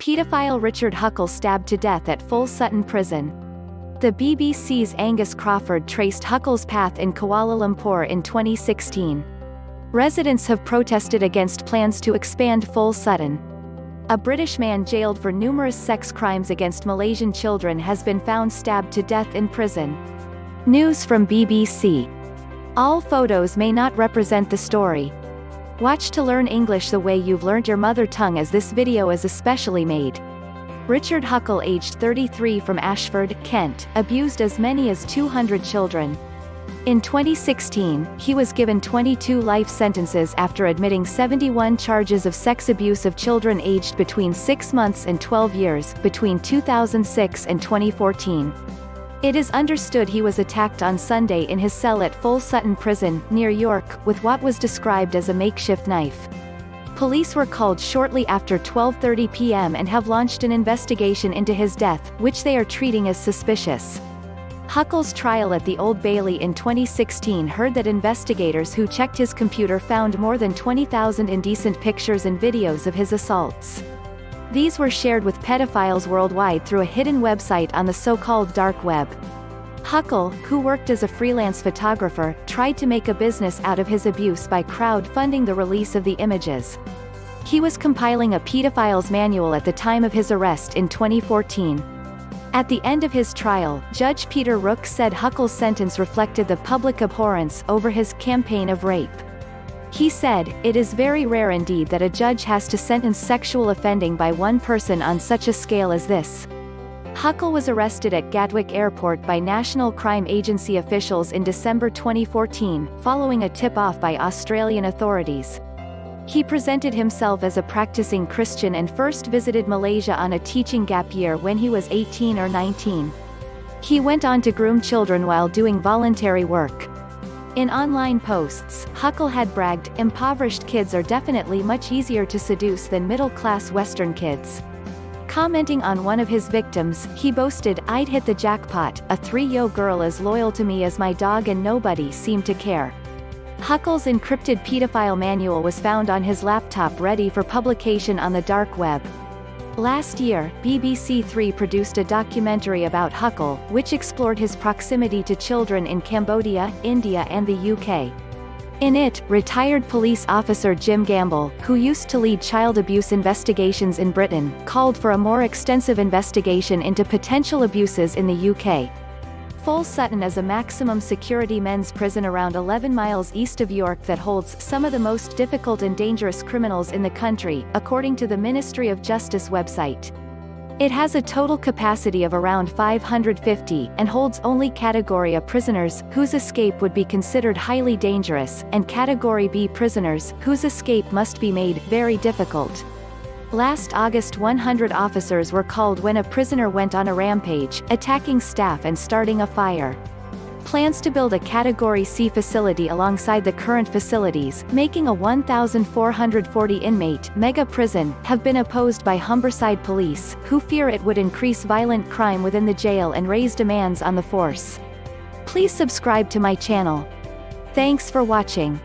Paedophile Richard Huckle stabbed to death at full Sutton Prison. The BBC's Angus Crawford traced Huckle's path in Kuala Lumpur in 2016. Residents have protested against plans to expand full Sutton. A British man jailed for numerous sex crimes against Malaysian children has been found stabbed to death in prison. News from BBC. All photos may not represent the story. Watch to learn English the way you've learnt your mother tongue, as this video is especially made. Richard Huckle, aged 33, from Ashford, Kent, abused as many as 200 children. In 2016, he was given 22 life sentences after admitting 71 charges of sex abuse of children aged between 6 months and 12 years, between 2006 and 2014. It is understood he was attacked on Sunday in his cell at Full Sutton Prison, near York, with what was described as a makeshift knife. Police were called shortly after 12:30 p.m. and have launched an investigation into his death, which they are treating as suspicious. Huckle's trial at the Old Bailey in 2016 heard that investigators who checked his computer found more than 20,000 indecent pictures and videos of his assaults. These were shared with pedophiles worldwide through a hidden website on the so-called dark web. Huckle, who worked as a freelance photographer, tried to make a business out of his abuse by crowd-funding the release of the images. He was compiling a pedophile's manual at the time of his arrest in 2014. At the end of his trial, Judge Peter Rook said Huckle's sentence reflected the public abhorrence over his campaign of rape. He said, "It is very rare indeed that a judge has to sentence sexual offending by one person on such a scale as this." Huckle was arrested at Gatwick Airport by National Crime Agency officials in December 2014, following a tip-off by Australian authorities. He presented himself as a practicing Christian and first visited Malaysia on a teaching gap year when he was 18 or 19. He went on to groom children while doing voluntary work. In online posts, Huckle had bragged, "Impoverished kids are definitely much easier to seduce than middle-class Western kids." Commenting on one of his victims, he boasted, "I'd hit the jackpot, a 3-year-old girl as loyal to me as my dog and nobody seemed to care." Huckle's encrypted pedophile manual was found on his laptop ready for publication on the dark web. Last year, BBC Three produced a documentary about Huckle, which explored his proximity to children in Cambodia, India and the UK. In it, retired police officer Jim Gamble, who used to lead child abuse investigations in Britain, called for a more extensive investigation into potential abuses in the UK. Full Sutton is a maximum security men's prison around 11 miles east of York that holds some of the most difficult and dangerous criminals in the country, according to the Ministry of Justice website. It has a total capacity of around 550, and holds only Category A prisoners, whose escape would be considered highly dangerous, and Category B prisoners, whose escape must be made very difficult. Last August 100 officers were called when a prisoner went on a rampage, attacking staff and starting a fire. Plans to build a Category C facility alongside the current facilities, making a 1,440-inmate mega prison, have been opposed by Humberside Police, who fear it would increase violent crime within the jail and raise demands on the force. Please subscribe to my channel. Thanks for watching.